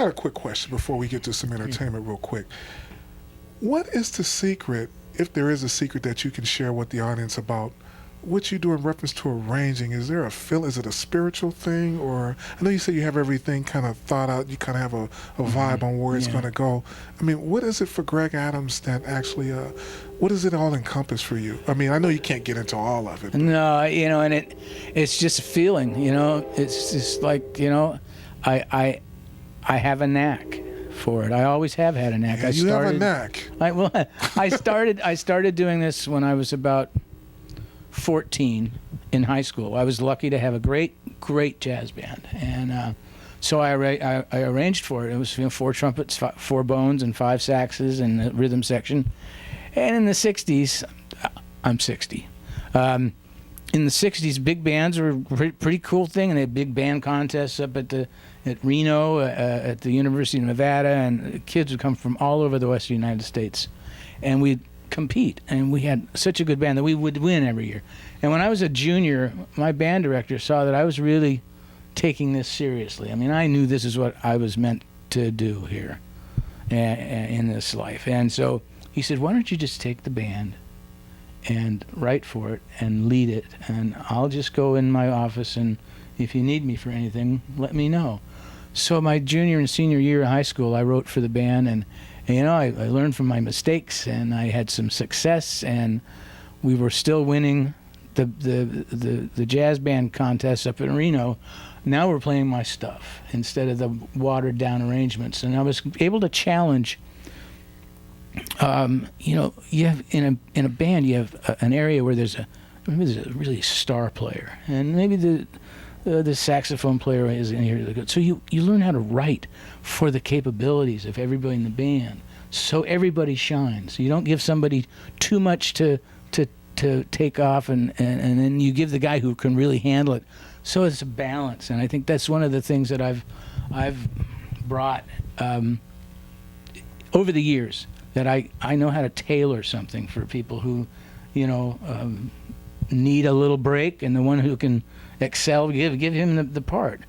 got a quick question before we get to some entertainment real quick. What is the secret, if there is a secret that you can share with the audience about what you do in reference to arranging? Is there a feel? Is it a spiritual thing? Or I know you say you have everything kind of thought out. You kind of have a vibe on where it's going to go. I mean, what is it for Greg Adams that actually, what does it all encompass for you? I mean, I know you can't get into all of it. No, and it's just a feeling, It's just like, I have a knack for it. I always have had a knack. Yeah, you have a knack. I started doing this when I was about 14 in high school. I was lucky to have a great jazz band, and so I arranged for it. It was 4 trumpets, 4 bones, and 5 saxes, and the rhythm section. And in the 60s, I'm 60. In the 60s, big bands were a pretty cool thing, and they had big band contests up at Reno, at the University of Nevada, and kids would come from all over the Western United States, and we'd compete, and we had such a good band that we would win every year. And when I was a junior, my band director saw that I was really taking this seriously. I mean, I knew this is what I was meant to do here in this life. And so he said, why don't you just take the band and write for it and lead it, and I'll just go in my office, and if you need me for anything, let me know. So my junior and senior year in high school, I wrote for the band, and I learned from my mistakes, and I had some success, and we were still winning the jazz band contest up in Reno. Now we're playing my stuff instead of the watered down arrangements, and I was able to challenge. You have in a band, you have an area where there's a really star player, and maybe the saxophone player is in here. So you learn how to write for the capabilities of everybody in the band, so everybody shines. You don't give somebody too much to take off, and then you give the guy who can really handle it. So it's a balance, and I think that's one of the things that I've brought over the years, that I know how to tailor something for people who, need a little break, and the one who can excel, give him the part.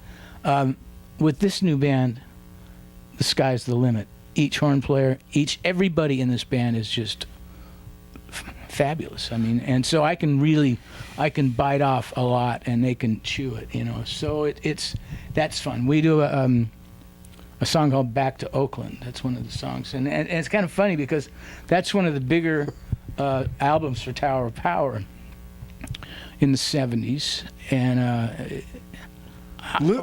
With this new band, the sky's the limit. Each horn player, everybody in this band is just fabulous. I mean, and so I can bite off a lot, and they can chew it, So that's fun. We do a song called "Back to Oakland." That's one of the songs, and it's kind of funny because that's one of the bigger albums for Tower of Power in the '70s, and let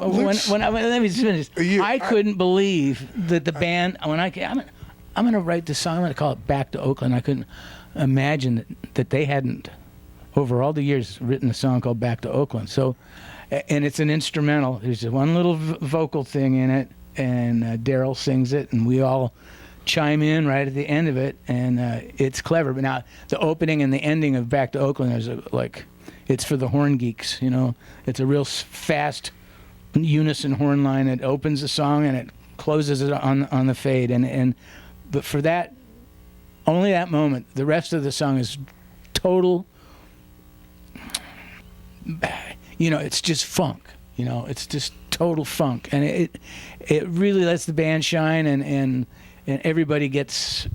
me just finish. I couldn't believe that the band, when I'm going to write this song, I'm going to call it "Back to Oakland." I couldn't imagine that they hadn't, over all the years, written a song called "Back to Oakland." So, and it's an instrumental. There's one little vocal thing in it, and Daryl sings it, and we all chime in right at the end of it, and it's clever. But now the opening and the ending of "Back to Oakland" is it's for the horn geeks. It's a real fast unison horn line. It opens the song and it closes it on the fade, but for that, only that moment, the rest of the song is total. It's just funk. It's just total funk, and it really lets the band shine, and everybody gets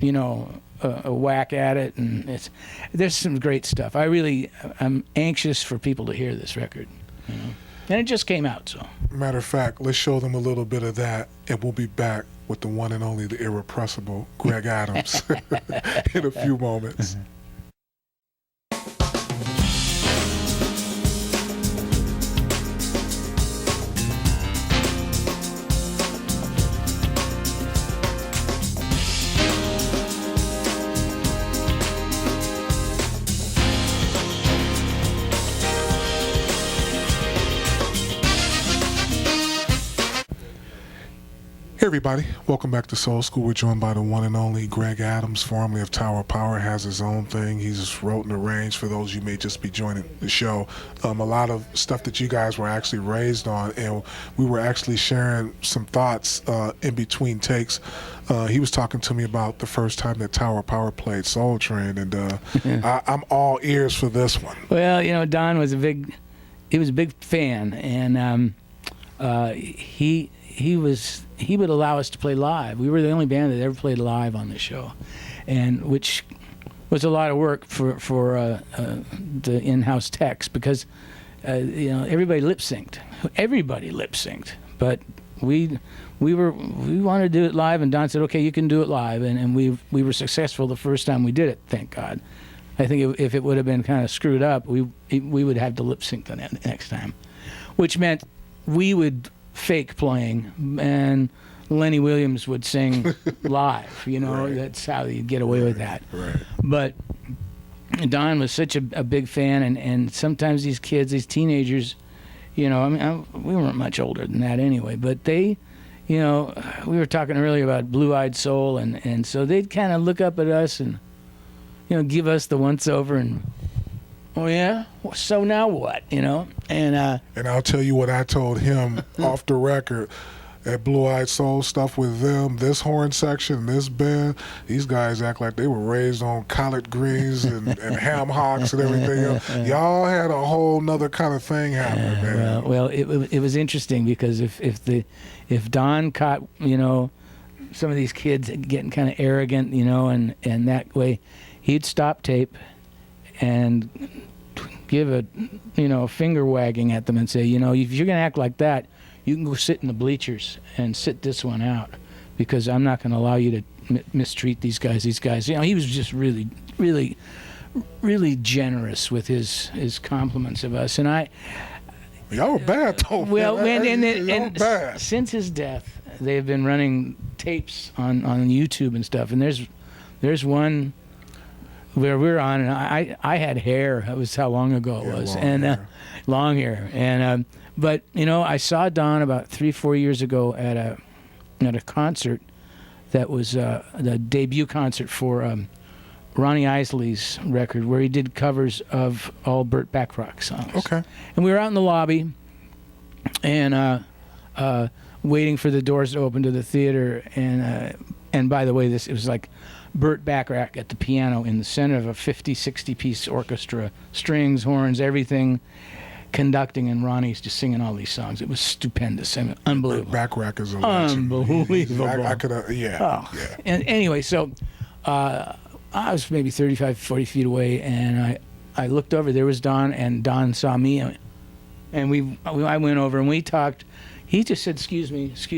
a whack at it, and there's some great stuff. I'm anxious for people to hear this record, and it just came out. So, matter of fact, let's show them a little bit of that, and we'll be back with the one and only, the irrepressible Greg Adams in a few moments. Hey everybody, welcome back to Soul School. We're joined by the one and only Greg Adams, formerly of Tower of Power, has his own thing. He's just wrote and arranged, for those you may just be joining the show. A lot of stuff that you guys were actually raised on, and we were actually sharing some thoughts in between takes. He was talking to me about the first time that Tower of Power played Soul Train, and I'm all ears for this one. Well, Don was a big fan, and he would allow us to play live. We were the only band that ever played live on the show, and which was a lot of work for the in-house techs, because everybody lip synced. Everybody lip synced, but we wanted to do it live, and Don said, "Okay, you can do it live," and we were successful the first time we did it. Thank God. I think if it would have been kind of screwed up, we would have to lip sync the next time, which meant we would fake playing, and Lenny Williams would sing live. Right. That's how you get away with that. Right. But Don was such a big fan, and sometimes these kids, these teenagers, we weren't much older than that anyway, but they, we were talking earlier about Blue-Eyed Soul, and so they'd kind of look up at us and, give us the once-over, and, oh, yeah? So now what, And I'll tell you what I told him off the record. That Blue-Eyed Soul stuff with them, this horn section, this band, these guys act like they were raised on collard greens and ham hocks and everything else. Y'all had a whole nother kind of thing happening, man. Well, it was interesting, because if Don caught, some of these kids getting kind of arrogant, and that way, he'd stop tape and give a finger wagging at them and say, if you're going to act like that, you can go sit in the bleachers and sit this one out, because I'm not going to allow you to mistreat these guys. These guys, he was just really, really, really generous with his compliments of us. And y'all were bad, though. Well, man. and bad. Since his death, they've been running tapes on YouTube and stuff. And there's one where we're on, and I had hair. That was how long ago it was, long hair. And but I saw Don about 3-4 years ago at a concert that was the debut concert for Ronnie Isley's record, where he did covers of all Burt Bacharach songs. Okay. And we were out in the lobby, and waiting for the doors to open to the theater, and by the way, it was like Burt Bacharach at the piano in the center of a 50-60 piece orchestra, strings, horns, everything, conducting, and Ronnie's just singing all these songs. It was stupendous. I mean, unbelievable. Bacharach is a legend. Unbelievable. I could yeah. And anyway, so I was maybe 35, 40 feet away, and I looked over. There was Don, and Don saw me, and I went over and we talked. He just said, "Excuse me," he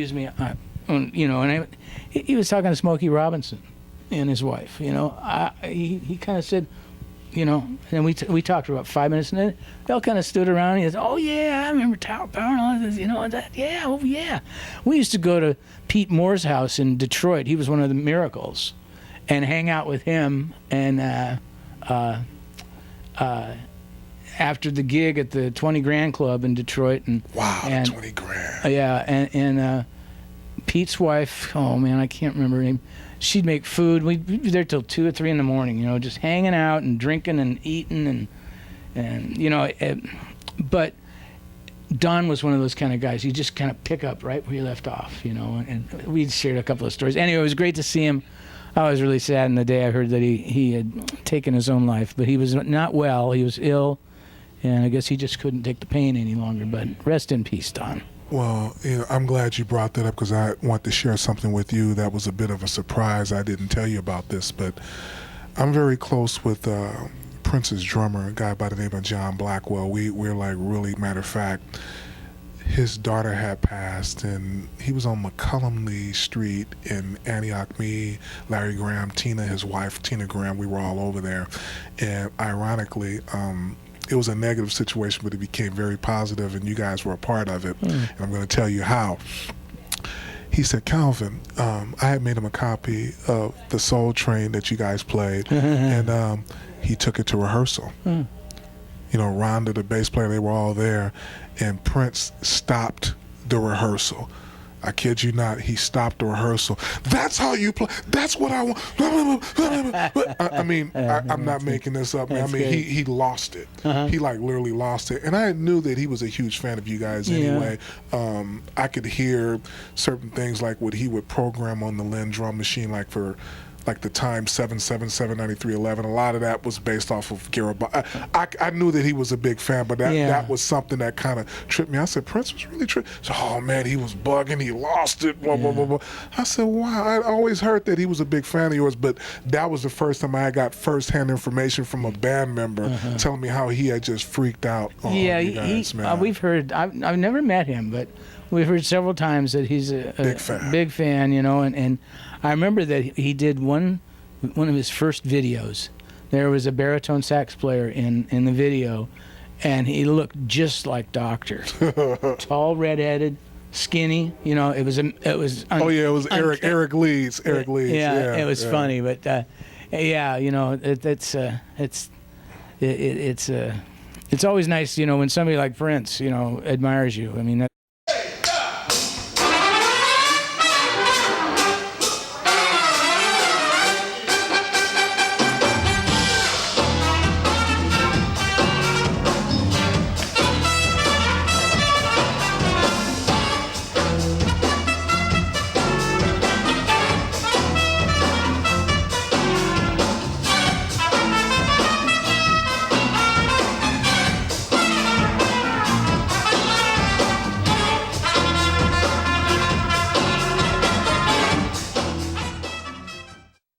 was talking to Smokey Robinson and his wife. He kind of said, and we talked for about 5 minutes, and then they all kind of stood around. And he said, "Oh yeah, I remember Tower Power and all this, and that. Yeah, oh yeah." We used to go to Pete Moore's house in Detroit. He was one of the Miracles, and hang out with him. And after the gig at the 20 Grand Club in Detroit, and 20 grand. Yeah, and Pete's wife. Oh man, I can't remember her name. She'd make food. We'd be there till 2 or 3 in the morning, just hanging out and drinking and eating and but Don was one of those kind of guys. You just kind of pick up right where you left off, and we shared a couple of stories. Anyway, it was great to see him. I was really sad the day I heard that he had taken his own life, but he was not well. He was ill, and I guess he just couldn't take the pain any longer. But rest in peace, Don. Well, I'm glad you brought that up, because I want to share something with you that was a bit of a surprise. I didn't tell you about this, but I'm very close with Prince's drummer, a guy by the name of John Blackwell. We're like really, matter of fact, his daughter had passed, and he was on McCullum Street in Antioch. Me, Larry Graham, Tina, his wife, Tina Graham, we were all over there. And ironically, it was a negative situation, but it became very positive, and you guys were a part of it. And I'm going to tell you how. He said, "Calvin, I had made him a copy of the Soul Train that you guys played," and he took it to rehearsal. Rhonda, the bass player, they were all there, and Prince stopped the rehearsal. I kid you not, he stopped the rehearsal. "That's how you play. That's what I want." I'm not making this up, man. He lost it. He literally lost it. And I knew that he was a huge fan of you guys anyway. I could hear certain things, like what he would program on the Linn drum machine, like for like the time 777 9311. A lot of that was based off of Garibaldi. I knew that he was a big fan, but that was something that kind of tripped me. I said, Prince was really tripped. So, oh man, he was bugging. He lost it. Blah, blah, blah, blah. I said, wow, I always heard that he was a big fan of yours, but that was the first time I got firsthand information from a band member telling me how he had just freaked out on you guys, man. We've heard, I've never met him, but we've heard several times that he's a big fan, you know, and I remember that he did one of his first videos. There was a baritone sax player in the video, and he looked just like Doctor. Tall, redheaded, skinny. You know, it was. It was Eric Leeds. Eric Leeds. Yeah, it was funny, but yeah, you know, it's always nice, you know, when somebody like Prince, you know, admires you. I mean,